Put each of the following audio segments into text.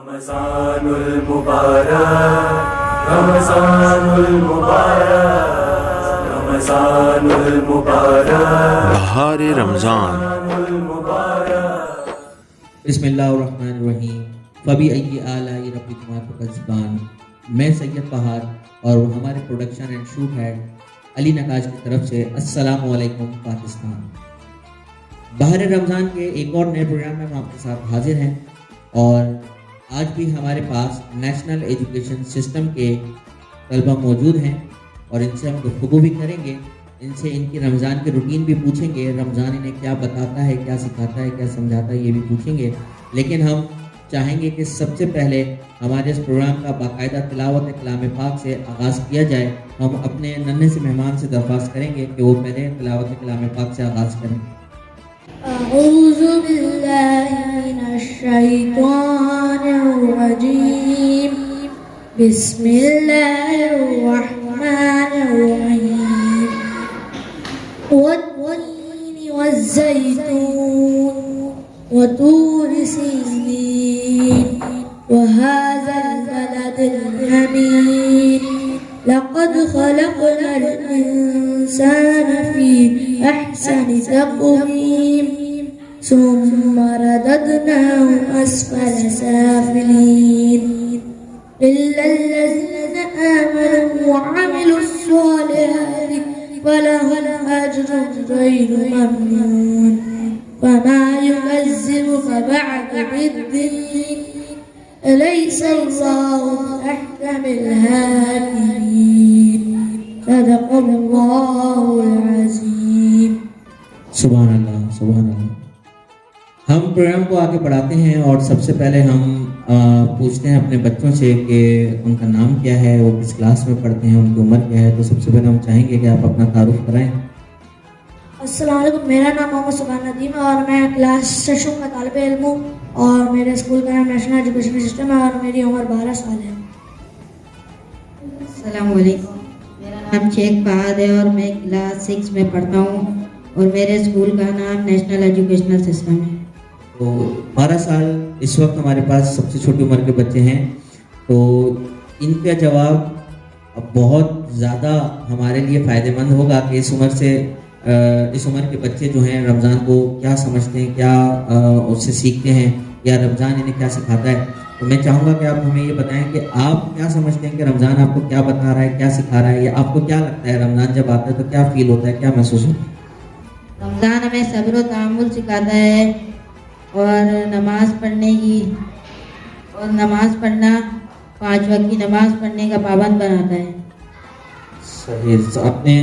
रमज़ानुल मुबारक, रमज़ानुल मुबारक, रमज़ानुल मुबारक, बहार रमज़ान। रमज़ानुल मुबारक। बिस्मिल्लाहिर्रहमानिर्रहीम। फ़बी अय्यि आलाइ रब्बिकुमा तुकज़्ज़िबान। मैं सैयद बहार और हमारे production and shoot head Ali Naqash की तरफ से अस्सलामु अलैकुम पाकिस्तान। बहार रमज़ान के एक और नए प्रोग्राम में हम आपके साथ हाजिर हैं और आज भी हमारे पास नेशनल एजुकेशन सिस्टम के तलबा मौजूद हैं और इनसे हम गुफ्तगू भी करेंगे। इनसे इनकी रमज़ान की रूटीन भी पूछेंगे, रमज़ान इन्हें क्या बताता है, क्या सिखाता है, क्या समझाता है, ये भी पूछेंगे। लेकिन हम चाहेंगे कि सबसे पहले हमारे इस प्रोग्राम का बाकायदा तिलावत कलाम पाक से आगाज़ किया जाए। हम अपने नन्हे से मेहमान से दरख्वास्त करेंगे कि वो पहले तिलावत कलाम पाक से आगाज़ करें। अऊज़ु बिल्लाहि मिनश शैतानिर रजीम। बिस्मिल्लाहिर रहमानिर रहीम। वत्तीनि वज़्ज़ैतून वतूरि सीनीन वहाज़ल बलदिल अमीन। लक़द ख़लक़नल इंसान फ़ी अहसनि तक़वीम सुम्मा रददनाहु अस्फ़ल साफ़िलीन। इल्लल्लज़ीना आमनू वअमिलुस्सॉलिहाति फ़लहुम अज्रुन ग़ैरु ममनून। वमा युकज़्ज़िबुका बअद बिद्दीन। अलैहिस्सलाहु बिअहकमिल हाकिमीन। सदक़ल्लाहुल अज़ीम। सुभान अल्लाह, सुभान अल्लाह। हम प्रोग्राम को आगे बढ़ाते हैं और सबसे पहले हम पूछते हैं अपने बच्चों से कि उनका नाम क्या है, वो किस क्लास में पढ़ते हैं, उनकी उम्र क्या है। तो सबसे पहले हम चाहेंगे कि आप अपना तारुफ कराएं। अस्सलाम वालेकुम, मेरा नाम मोहम्मद सुभान नदीम है और मैं क्लास 6 का तालिब इल्म हूँ और मेरे स्कूल का नाम नेशनल एजुकेशन सिस्टम है और मेरी उम्र 12 साल है। अस्सलाम वालेकुम, मेरा नाम शेख फहद है और मैं क्लास 6 में पढ़ता हूँ और मेरे स्कूल का नाम नेशनल एजुकेशनल सिस्टम है। तो 12 साल इस वक्त हमारे पास सबसे छोटी उम्र के बच्चे हैं, तो इनका जवाब अब बहुत ज़्यादा हमारे लिए फ़ायदेमंद होगा कि इस उम्र के बच्चे जो हैं रमज़ान को क्या समझते हैं, क्या उससे सीखते हैं या रमज़ान इन्हें क्या सिखाता है। तो मैं चाहूँगा कि आप हमें ये बताएं कि आप क्या समझते हैं कि रमज़ान आपको क्या बता रहा है, क्या सिखा रहा है, या आपको क्या लगता है रमज़ान जब आता है तो क्या फील होता है, क्या महसूस होता है। रमज़ान हमें सब्र व तहम्मुल सिखाता है और नमाज पढ़ना 5 वक्त की नमाज पढ़ने का पाबंद बनाता है। सही, आपने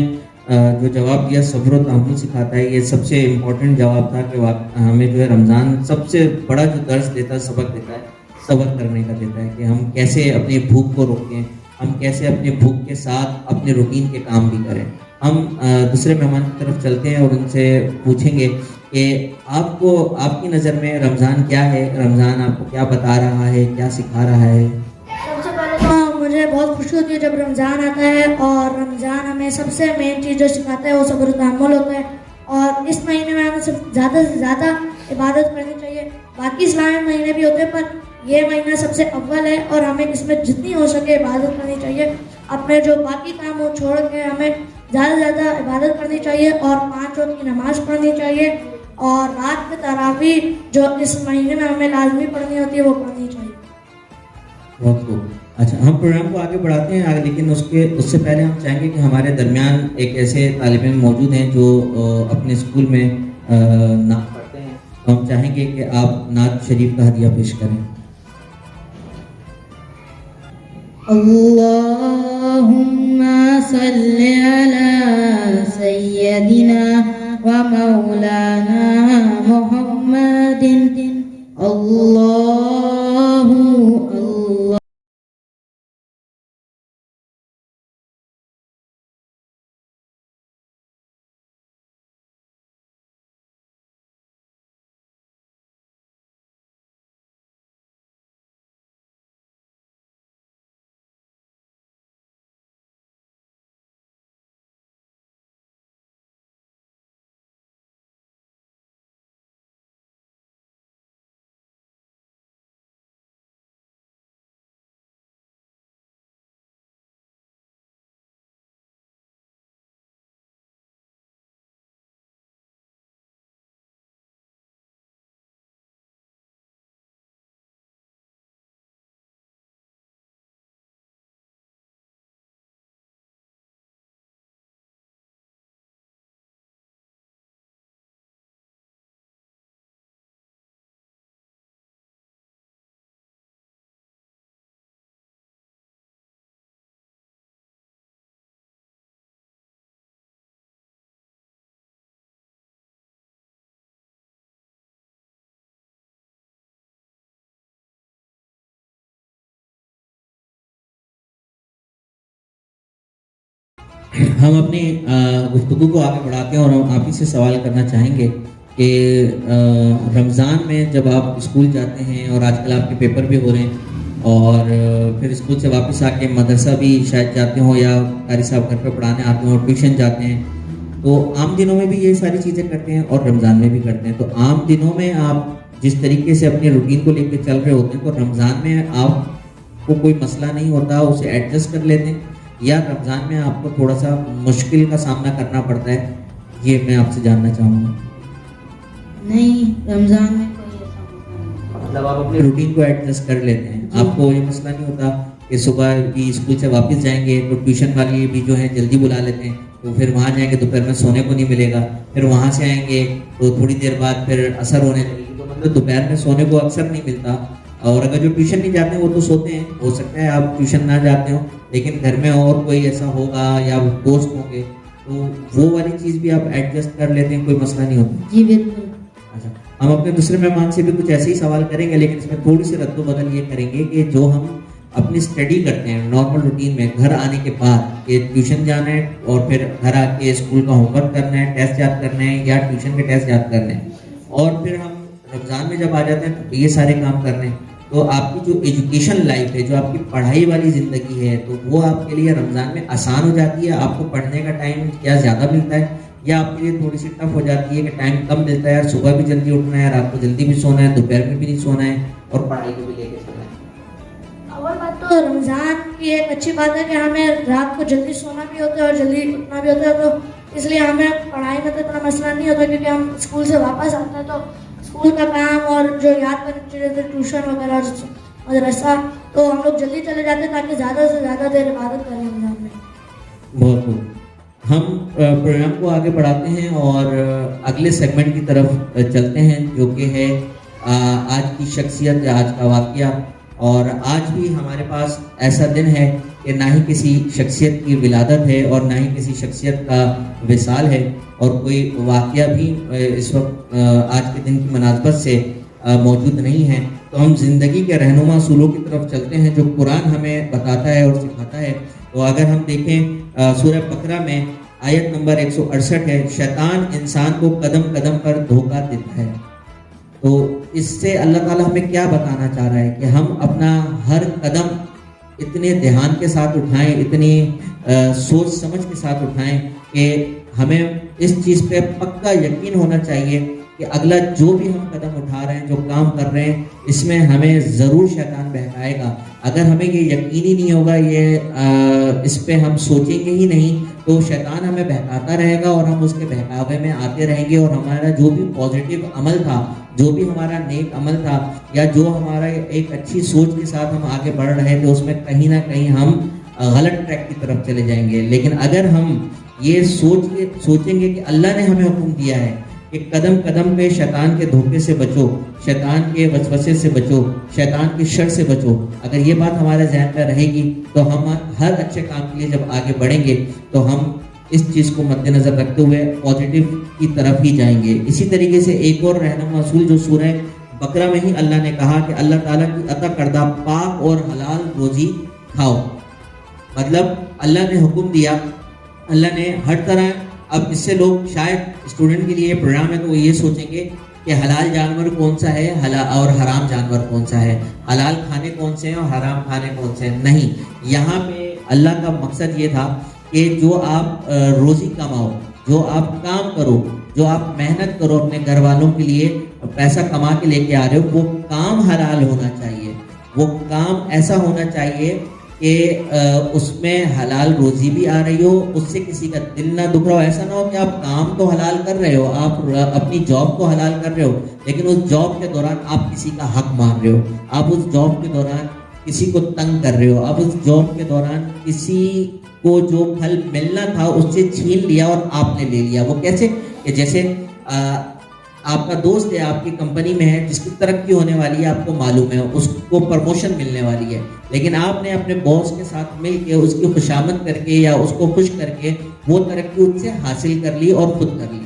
जो जवाब दिया सब्र व तहम्मुल सिखाता है, ये सबसे इम्पोर्टेंट जवाब था कि हमें जो है रमज़ान सबसे बड़ा जो दर्स देता है, सबक देता है, सब्र करने का देता है कि हम कैसे अपनी भूख को रोकें, हम कैसे अपनी भूख के साथ अपने रूटीन के काम भी करें। हम दूसरे मेहमान की तरफ चलते हैं और उनसे पूछेंगे कि आपको आपकी नज़र में रमज़ान क्या है, रमज़ान आपको क्या बता रहा है, क्या सिखा रहा है। सबसे पहले तो मुझे बहुत खुशी होती है जब रमज़ान आता है और रमज़ान हमें सबसे मेन चीज़ जो सिखाता है वो सब्र तहम्मुल होता है और इस महीने में हमें सिर्फ ज़्यादा से ज़्यादा इबादत करनी चाहिए। बाकी इस्लामी महीने भी होते हैं पर ये महीना सबसे अव्वल है और हमें इसमें जितनी हो सके इबादत करनी चाहिए। अपने जो बाकी काम हो छोड़ के हमें ज़्यादा से ज़्यादा इबादत करनी चाहिए और 5 वक्त की नमाज़ पढ़नी चाहिए और रात में तरावी जो इस महीने में हमें लाजमी पढ़नी होती है वो पढ़नी चाहिए। बहुत खूब। अच्छा, हम प्रोग्राम को आगे बढ़ाते हैं लेकिन उससे पहले हम चाहेंगे कि हमारे दरमियान एक ऐसे तालिब इल्म मौजूद हैं जो अपने स्कूल में नात पढ़ते हैं। तो हम चाहेंगे कि आप नात शरीफ का हदिया पेश करें। अल्लाहुम्मा सल्लि अला सय्यदिना व मौलाना मुहम्मदिन। हम अपनी गुफ्तगू को आगे बढ़ाते हैं और हम आप ही से सवाल करना चाहेंगे कि रमज़ान में जब आप स्कूल जाते हैं और आजकल आपके पेपर भी हो रहे हैं और फिर स्कूल से वापस आके मदरसा भी शायद जाते हो या कारी साहब घर पे पढ़ाने आते हो, ट्यूशन जाते हैं, तो आम दिनों में भी ये सारी चीज़ें करते हैं और रमज़ान में भी करते हैं। तो आम दिनों में आप जिस तरीके से अपनी रूटीन को लेकर चल रहे होते हैं, तो रमज़ान में आपको कोई मसला नहीं होता, उसे एडजस्ट कर लेते हैं, या रमज़ान में आपको थोड़ा सा मुश्किल का सामना करना पड़ता है, ये मैं आपसे जानना चाहूँगा। नहीं, रमज़ान में कोई ऐसा मसला नहीं। मतलब आप अपनी रूटीन को एडजस्ट कर लेते हैं, आपको ये मसला नहीं होता कि सुबह भी स्कूल से वापस जाएंगे तो ट्यूशन वाली भी जो है जल्दी बुला लेते हैं, तो फिर वहाँ जाएंगे दोपहर में सोने को नहीं मिलेगा, फिर वहाँ से आएंगे तो थोड़ी देर बाद फिर असर होने लगेगी, तो मतलब दोपहर में सोने को अक्सर नहीं मिलता। और अगर जो ट्यूशन नहीं जाते हैं वो तो सोते हैं, हो सकता है आप ट्यूशन ना जाते हो लेकिन घर में और कोई ऐसा होगा या दोस्त होंगे, तो वो वाली चीज़ भी आप एडजस्ट कर लेते हैं, कोई मसला नहीं होता। जी बिल्कुल। अच्छा, हम अपने दूसरे मेहमान से भी कुछ ऐसे ही सवाल करेंगे, लेकिन इसमें थोड़ी सी रद्दोबदल ये करेंगे कि जो हम अपनी स्टडी करते हैं नॉर्मल रूटीन में घर आने के बाद, ये ट्यूशन जाना है और फिर घर आके स्कूल का होमवर्क करना है, टेस्ट याद करने हैं या ट्यूशन के टेस्ट याद करने हैं, और फिर हम रमज़ान में जब आ जाते हैं तो ये सारे काम करने हैं, तो आपकी जो एजुकेशन लाइफ है, जो आपकी पढ़ाई वाली ज़िंदगी है, तो वो आपके लिए रमज़ान में आसान हो जाती है? आपको पढ़ने का टाइम क्या ज़्यादा मिलता है या आपके लिए थोड़ी सी टफ हो जाती है कि टाइम कम मिलता है, यार सुबह भी जल्दी उठना है, रात को जल्दी भी सोना है, दोपहर में भी नहीं सोना है और पढ़ाई को भी लेके चलना है? अव्वल बात तो रमज़ान की एक अच्छी बात है कि हमें रात को जल्दी सोना भी होता है और जल्दी उठना भी होता है, तो इसलिए हमें पढ़ाई में तो इतना मसला नहीं होता, क्योंकि हम स्कूल से वापस आते हैं तो स्कूल का काम और जो याद करने की चीज़ें, ट्यूशन वगैरह मदरसा, तो हम लोग जल्दी चले जाते हैं ताकि ज़्यादा से ज़्यादा देर इबादत करें रमज़ान में। बहुत खूब। हम प्रोग्राम को आगे बढ़ाते हैं और अगले सेगमेंट की तरफ चलते हैं, जो कि है आज की शख्सियत या आज का वाक़या। और आज भी हमारे पास ऐसा दिन है कि ना ही किसी शख्सियत की विलादत है और ना ही किसी शख्सियत का विसाल है, और कोई वाक़या भी इस वक्त आज के दिन की मुनासबत से मौजूद नहीं है। तो हम ज़िंदगी के रहनुमा असूलों की तरफ चलते हैं जो कुरान हमें बताता है और सिखाता है। तो अगर हम देखें सूरह बकरा में आयत नंबर 168 है, शैतान इंसान को कदम कदम पर धोखा देता है। तो इससे अल्लाह ताला हमें क्या बताना चाह रहा है कि हम अपना हर कदम इतने ध्यान के साथ उठाएं, इतनी सोच समझ के साथ उठाएं कि हमें इस चीज़ पे पक्का यकीन होना चाहिए कि अगला जो भी हम कदम उठा रहे हैं, जो काम कर रहे हैं, इसमें हमें ज़रूर शैतान बहकाएगा। अगर हमें ये यकीन ही नहीं होगा, ये इस पे हम सोचेंगे ही नहीं, तो शैतान हमें बहकाता रहेगा और हम उसके बहकावे में आते रहेंगे और हमारा जो भी पॉजिटिव अमल था, जो भी हमारा नेक अमल था, या जो हमारा एक अच्छी सोच के साथ हम आगे बढ़ रहे थे, उसमें कहीं ना कहीं हम गलत ट्रैक की तरफ चले जाएंगे। लेकिन अगर हम ये सोचेंगे कि अल्लाह ने हमें हुक्म दिया है कि कदम कदम पे शैतान के धोखे से बचो, शैतान के वसवसे से बचो, शैतान की शर से बचो, अगर ये बात हमारे जहन में रहेगी तो हम हर अच्छे काम के लिए जब आगे बढ़ेंगे तो हम इस चीज़ को मद्देनज़र रखते हुए पॉजिटिव की तरफ ही जाएंगे। इसी तरीके से एक और रहनुमा असूल जो सूरह बकरा में ही अल्लाह ने कहा कि अल्लाह ताला की अता करदा पाक और हलाल रोज़ी खाओ। मतलब अल्लाह ने हुक्म दिया, अल्लाह ने हर तरह, अब इससे लोग शायद स्टूडेंट के लिए प्रोग्राम है तो वो ये सोचेंगे कि हलाल जानवर कौन सा है और हराम जानवर कौन सा है, हलाल खाने कौन से हैं और हराम खाने कौन से हैं। नहीं, यहाँ पे अल्लाह का मकसद ये था कि जो आप रोज़ी कमाओ, जो आप काम करो, जो आप मेहनत करो अपने घर वालों के लिए, पैसा कमा के लेके आ रहे हो, वो काम हलाल होना चाहिए, वो काम ऐसा होना चाहिए कि उसमें हलाल रोज़ी भी आ रही हो, उससे किसी का दिल ना दुख रहा हो। ऐसा ना हो कि आप काम तो हलाल कर रहे हो, आप अपनी जॉब को हलाल कर रहे हो, लेकिन उस जॉब के दौरान आप किसी का हक मार रहे हो, आप उस जॉब के दौरान किसी को तंग कर रहे हो, आप उस जॉब के दौरान किसी को जो फल मिलना था उससे छीन लिया और आपने ले लिया। वो कैसे कि जैसे आपका दोस्त है, आपकी कंपनी में है, जिसकी तरक्की होने वाली है, आपको मालूम है, उसको प्रमोशन मिलने वाली है, लेकिन आपने अपने बॉस के साथ मिल के उसकी खुशामद करके या उसको खुश करके वो तरक्की उससे हासिल कर ली और खुद कर ली।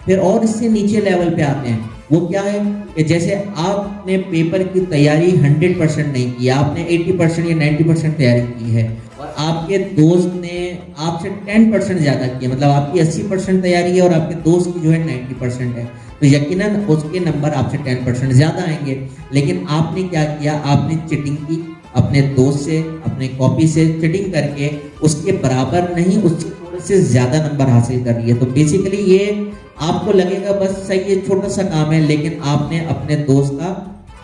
फिर और इससे नीचे लेवल पे आते हैं वो क्या है कि जैसे आपने पेपर की तैयारी 100% नहीं की, आपने 80% या 90% तैयारी की है और आपके दोस्त ने आपसे 10% ज़्यादा किया, मतलब आपकी 80% तैयारी है और आपके दोस्त की जो है 90% है, तो यकीनन उसके नंबर आपसे 10% ज़्यादा आएंगे। लेकिन आपने क्या किया, आपने चिटिंग की, अपने दोस्त से अपने कॉपी से चिटिंग करके उसके बराबर नहीं, उससे थोड़े से ज़्यादा नंबर हासिल कर लिए। तो बेसिकली ये आपको लगेगा बस सही है, छोटा सा काम है, लेकिन आपने अपने दोस्त का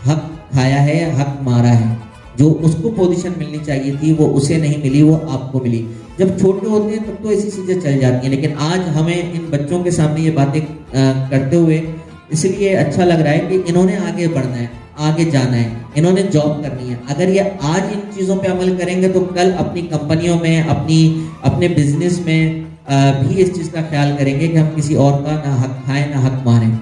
हक खाया है, हक मारा है। जो उसको पोजीशन मिलनी चाहिए थी वो उसे नहीं मिली, वो आपको मिली। जब छोटे होते हैं तब तो ऐसी चीज़ें चल जाती हैं, लेकिन आज हमें इन बच्चों के सामने ये बातें करते हुए इसलिए अच्छा लग रहा है कि इन्होंने आगे बढ़ना है, आगे जाना है, इन्होंने जॉब करनी है। अगर ये आज इन चीज़ों पे अमल करेंगे तो कल अपनी कंपनियों में, अपने बिजनेस में भी इस चीज़ का ख्याल करेंगे कि हम किसी और का ना हक खाएं ना हक मारें।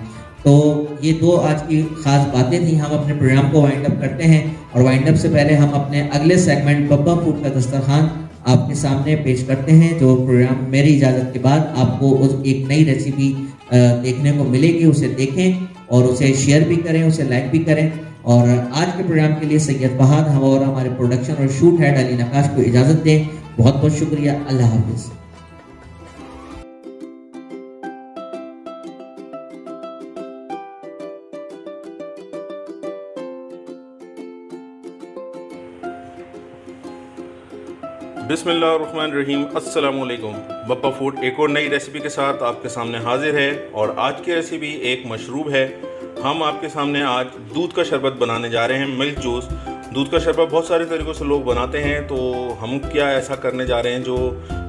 तो ये दो आज की ख़ास बातें थी। हम अपने प्रोग्राम को वाइंड अप करते हैं और वाइंड अप से पहले हम अपने अगले सेगमेंट बब्बा फूड का दस्तरखान आपके सामने पेश करते हैं, जो प्रोग्राम मेरी इजाज़त के बाद आपको उस एक नई रेसिपी देखने को मिलेगी। उसे देखें और उसे शेयर भी करें, उसे लाइक भी करें। और आज के प्रोग्राम के लिए सैयद फहाद हम और हमारे प्रोडक्शन और शूट हेड अली नकाश को इजाज़त दें। बहुत बहुत शुक्रिया। अल्लाह हाफिज़। बिस्मिल्लाहिर्रहमानिर्रहीम, अस्सलामुअलैकुम। बब्बा फूड एक और नई रेसिपी के साथ आपके सामने हाजिर है और आज की रेसिपी एक मशरूब है। हम आपके सामने आज दूध का शरबत बनाने जा रहे हैं, मिल्क जूस। दूध का शरबत बहुत सारे तरीक़ों से लोग बनाते हैं, तो हम क्या ऐसा करने जा रहे हैं जो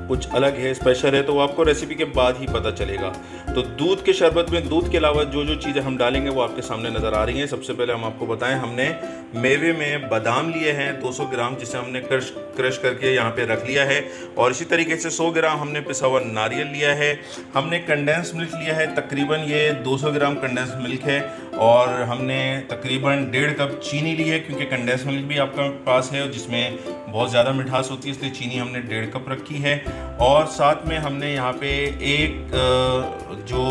कुछ अलग है, स्पेशल है, तो आपको रेसिपी के बाद ही पता चलेगा। तो दूध के शरबत में दूध के अलावा जो जो चीज़ें हम डालेंगे वो आपके सामने नज़र आ रही हैं। सबसे पहले हम आपको बताएं, हमने मेवे में बादाम लिए हैं 200 ग्राम, जिसे हमने क्रश करके यहाँ पे रख लिया है। और इसी तरीके से 100 ग्राम हमने पिसा हुआ नारियल लिया है। हमने कंडेंस मिल्क लिया है, तकरीबन ये 200 ग्राम कंडेंस मिल्क है। और हमने तकरीबन 1.5 कप चीनी ली है, क्योंकि कंडेंस मिल्क भी आपके पास है जिसमें बहुत ज़्यादा मिठास होती है, इसलिए चीनी हमने 1.5 कप रखी है। और साथ में हमने यहाँ पे एक जो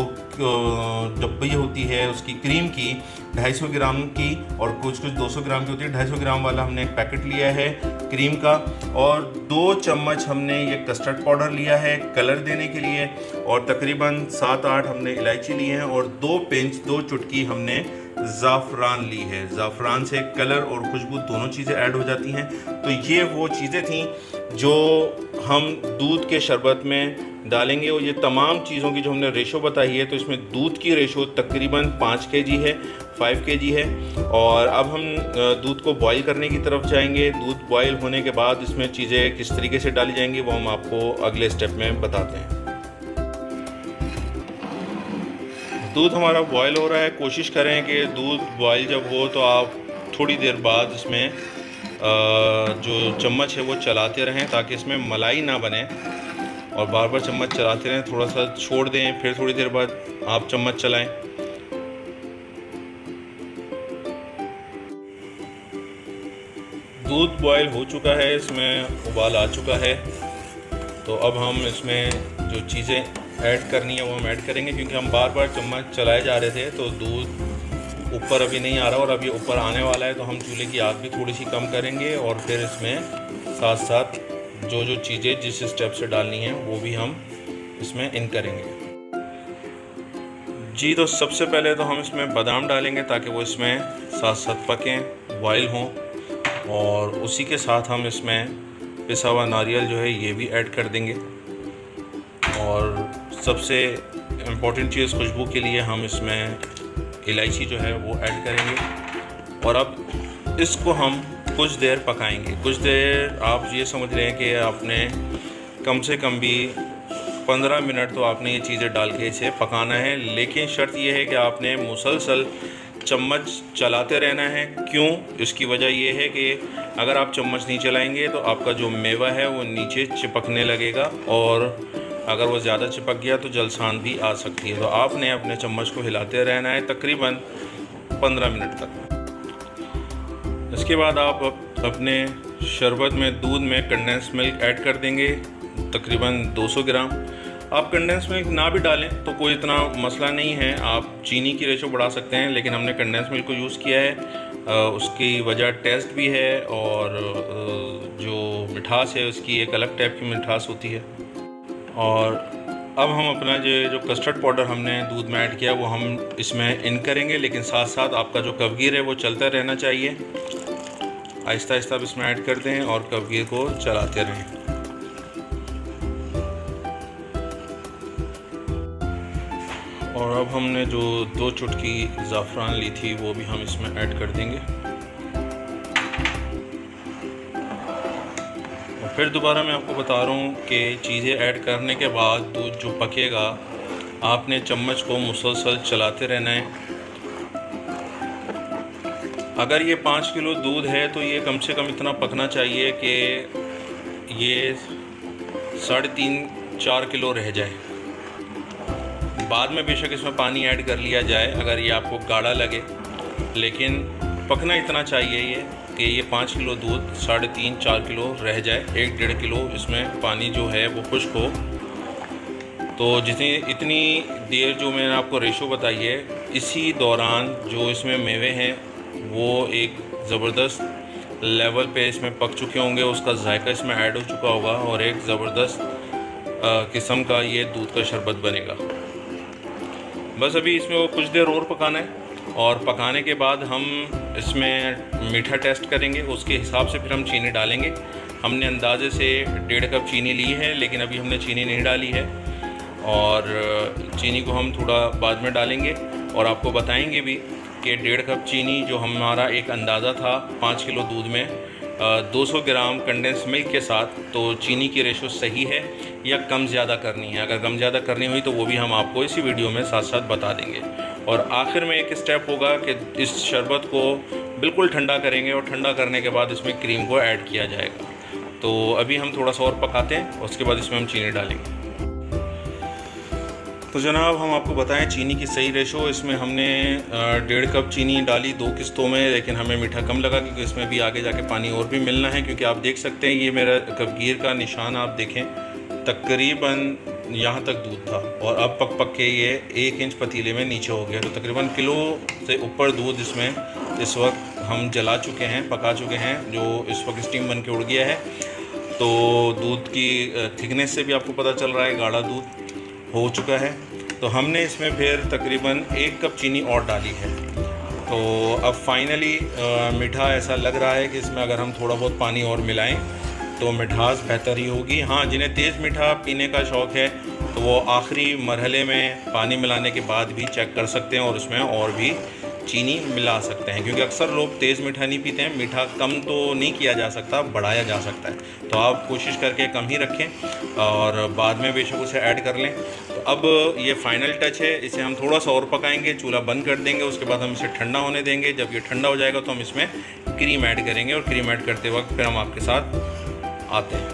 डब्बी होती है उसकी क्रीम की 250 ग्राम की, और कुछ 200 ग्राम की होती है, 250 ग्राम वाला हमने एक पैकेट लिया है क्रीम का। और 2 चम्मच हमने ये कस्टर्ड पाउडर लिया है कलर देने के लिए। और तकरीबन 7-8 हमने इलायची ली है और 2 चुटकी हमने ज़ाफ़रान ली है। ज़ाफ़रान से कलर और खुशबू दोनों चीज़ें ऐड हो जाती हैं। तो ये वो चीज़ें थीं जो हम दूध के शरबत में डालेंगे। और ये तमाम चीज़ों की जो हमने रेशो बताई है, तो इसमें दूध की रेशो तकरीबन 5 kg है, 5 kg है। और अब हम दूध को बॉईल करने की तरफ जाएंगे। दूध बॉईल होने के बाद इसमें चीज़ें किस तरीके से डाली जाएंगी वो हम आपको अगले स्टेप में बताते हैं। दूध हमारा बॉयल हो रहा है। कोशिश करें कि दूध बॉयल जब हो तो आप थोड़ी देर बाद इसमें जो चम्मच है वो चलाते रहें, ताकि इसमें मलाई ना बने। और बार बार चम्मच चलाते रहें, थोड़ा सा छोड़ दें, फिर थोड़ी देर बाद आप चम्मच चलाएं। दूध बॉयल हो चुका है, इसमें उबाल आ चुका है। तो अब हम इसमें जो चीज़ें ऐड करनी है वो हम ऐड करेंगे, क्योंकि हम बार बार चम्मच चलाए जा रहे थे तो दूध ऊपर अभी नहीं आ रहा, और अभी ऊपर आने वाला है। तो हम चूल्हे की आग भी थोड़ी सी कम करेंगे और फिर इसमें साथ साथ जो जो चीज़ें जिस स्टेप से डालनी है वो भी हम इसमें इन करेंगे। जी, तो सबसे पहले तो हम इसमें बादाम डालेंगे ताकि वो इसमें साथ साथ पकें, बॉयल हों। और उसी के साथ हम इसमें पिसा हुआ नारियल जो है ये भी ऐड कर देंगे। और सबसे इम्पॉर्टेंट चीज़ खुशबू के लिए हम इसमें इलायची जो है वो ऐड करेंगे। और अब इसको हम कुछ देर पकाएंगे। कुछ देर आप ये समझ रहे हैं कि आपने कम से कम भी 15 मिनट तो आपने ये चीज़ें डाल के इसे पकाना है। लेकिन शर्त ये है कि आपने मुसलसल चम्मच चलाते रहना है। क्यों? इसकी वजह ये है कि अगर आप चम्मच नहीं चलाएंगे तो आपका जो मेवा है वो नीचे चिपकने लगेगा, और अगर वो ज़्यादा चिपक गया तो जलसान भी आ सकती है। तो आपने अपने चम्मच को हिलाते रहना है तकरीबन 15 मिनट तक। इसके बाद आप अपने शरबत में दूध में कंडेंस मिल्क ऐड कर देंगे, तकरीबन 200 ग्राम। आप कंडेंस मिल्क ना भी डालें तो कोई इतना मसला नहीं है, आप चीनी की रेशो बढ़ा सकते हैं, लेकिन हमने कंडेंस मिल्क को यूज़ किया है। उसकी वजह टेस्ट भी है और जो मिठास है उसकी एक अलग टाइप की मिठास होती है। और अब हम अपना जो कस्टर्ड पाउडर हमने दूध में ऐड किया वो हम इसमें इन करेंगे, लेकिन साथ साथ आपका जो कवगीर है वो चलता रहना चाहिए। आहिस्ता आहिस्ता आप इसमें ऐड करते हैं और कवगीर को चलाते रहें। और अब हमने जो 2 चुटकी ज़ाफ़रान ली थी वो भी हम इसमें ऐड कर देंगे। फिर दोबारा मैं आपको बता रहा हूँ कि चीज़ें ऐड करने के बाद दूध जो पकेगा आपने चम्मच को मुसलसल चलाते रहना है। अगर ये 5 किलो दूध है तो ये कम से कम इतना पकना चाहिए कि ये 3.5-4 किलो रह जाए। बाद में बेशक इसमें पानी ऐड कर लिया जाए अगर ये आपको गाढ़ा लगे, लेकिन पकना इतना चाहिए ये कि ये 5 किलो दूध 3.5-4 किलो रह जाए। 1-1.5 किलो इसमें पानी जो है वो खुश्क हो। तो इतनी देर जो मैंने आपको रेशो बताई है, इसी दौरान जो इसमें मेवे हैं वो एक ज़बरदस्त लेवल पे इसमें पक चुके होंगे, उसका जायका इसमें ऐड हो चुका होगा और एक ज़बरदस्त किस्म का ये दूध का शरबत बनेगा। बस अभी इसमें वो कुछ देर और पकाना है और पकाने के बाद हम इसमें मीठा टेस्ट करेंगे, उसके हिसाब से फिर हम चीनी डालेंगे। हमने अंदाजे से 1.5 कप चीनी ली है, लेकिन अभी हमने चीनी नहीं डाली है और चीनी को हम थोड़ा बाद में डालेंगे और आपको बताएंगे भी कि 1.5 कप चीनी जो हमारा एक अंदाज़ा था 5 किलो दूध में 200 ग्राम कंडेंस मिल्क के साथ, तो चीनी की रेशो सही है या कम ज़्यादा करनी है। अगर कम ज़्यादा करनी हुई तो वो भी हम आपको इसी वीडियो में साथ साथ बता देंगे। और आखिर में एक स्टेप होगा कि इस शरबत को बिल्कुल ठंडा करेंगे और ठंडा करने के बाद इसमें क्रीम को ऐड किया जाएगा। तो अभी हम थोड़ा सा और पकाते हैं, उसके बाद इसमें हम चीनी डालेंगे। तो जनाब हम आपको बताएं चीनी की सही रेशो, इसमें हमने 1.5 कप चीनी डाली 2 किस्तों में, लेकिन हमें मीठा कम लगा क्योंकि इसमें भी आगे जाके पानी और भी मिलना है। क्योंकि आप देख सकते हैं ये मेरा कवगीर का निशान आप देखें, तकरीबन यहाँ तक दूध था और अब पक के ये 1 इंच पतीले में नीचे हो गया। तो तकरीबन किलो से ऊपर दूध इसमें इस वक्त हम जला चुके हैं, पका चुके हैं, जो इस वक्त स्टीम बन के उड़ गया है। तो दूध की थिकनेस से भी आपको पता चल रहा है गाढ़ा दूध हो चुका है। तो हमने इसमें फिर तकरीबन 1 कप चीनी और डाली है। तो अब फाइनली मीठा ऐसा लग रहा है कि इसमें अगर हम थोड़ा बहुत पानी और मिलाएं तो मिठास बेहतर ही होगी। हाँ, जिन्हें तेज़ मीठा पीने का शौक़ है तो वो आखिरी मरहले में पानी मिलाने के बाद भी चेक कर सकते हैं और उसमें और भी चीनी मिला सकते हैं, क्योंकि अक्सर लोग तेज़ मीठा नहीं पीते हैं। मीठा कम तो नहीं किया जा सकता, बढ़ाया जा सकता है। तो आप कोशिश करके कम ही रखें और बाद में बेशक उसे ऐड कर लें। तो अब ये फ़ाइनल टच है, इसे हम थोड़ा सा और पकाएंगे, चूल्हा बंद कर देंगे, उसके बाद हम इसे ठंडा होने देंगे। जब ये ठंडा हो जाएगा तो हम इसमें क्रीम ऐड करेंगे और क्रीम ऐड करते वक्त फिर हम आपके साथ आते हैं।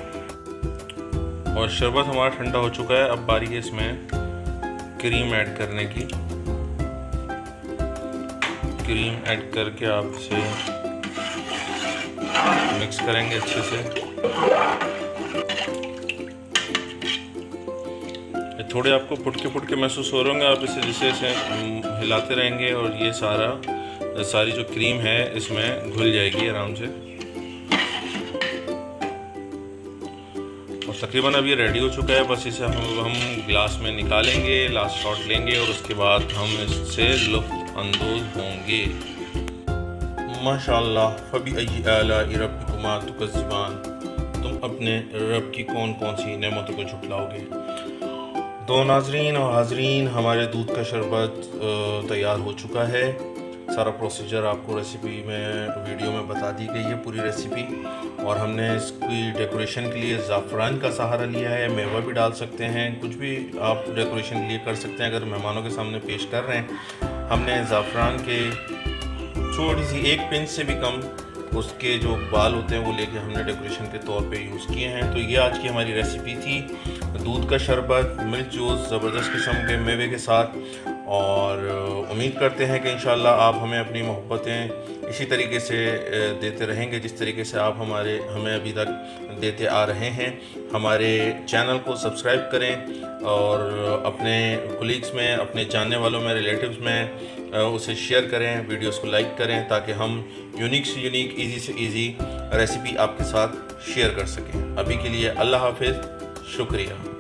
और शरबत हमारा ठंडा हो चुका है, अब बारी है इसमें क्रीम ऐड करने की। क्रीम ऐड करके आप इसे मिक्स करेंगे अच्छे से। थोड़े आपको फुटके महसूस हो रहे होंगे, आप इसे जैसे इसे हिलाते रहेंगे और ये सारी जो क्रीम है इसमें घुल जाएगी आराम से। और तकरीबन अब ये रेडी हो चुका है, बस इसे हम गिलास में निकालेंगे, लास्ट शॉट लेंगे और उसके बाद हम इससे लुत्फ़ अंदोज़ होंगे। माशाअल्लाह फबी अय्यि आलाइ रब्बिकुमा तुकज़्ज़िबान, तुम अपने रब की कौन कौन सी नेमतों को झुटलाओगे। तो नाज़रीन और हाज़रीन, हमारे दूध का शरबत तैयार हो चुका है। सारा प्रोसीजर आपको रेसिपी में वीडियो में बता दी गई है, पूरी रेसिपी। और हमने इसकी डेकोरेशन के लिए ज़ाफ़रान का सहारा लिया है। मेवा भी डाल सकते हैं, कुछ भी आप डेकोरेशन के लिए कर सकते हैं अगर मेहमानों के सामने पेश कर रहे हैं। हमने ज़ाफ़रान के छोटी सी 1 पिंच से भी कम उसके जो बाल होते हैं वो लेके हमने डेकोरेशन के तौर पे यूज़ किए हैं। तो ये आज की हमारी रेसिपी थी, दूध का शरबत मिल्क जूस ज़बरदस्त किस्म के मेवे के साथ। और उम्मीद करते हैं कि इंशाल्लाह आप हमें अपनी मोहब्बतें इसी तरीके से देते रहेंगे जिस तरीके से आप हमें अभी तक देते आ रहे हैं। हमारे चैनल को सब्सक्राइब करें और अपने कोलीग्स में, अपने जानने वालों में, रिलेटिव्स में उसे शेयर करें, वीडियोस को लाइक करें ताकि हम यूनिक से यूनिक, इजी से इजी रेसिपी आपके साथ शेयर कर सकें। अभी के लिए अल्लाह हाफिज़, शुक्रिया।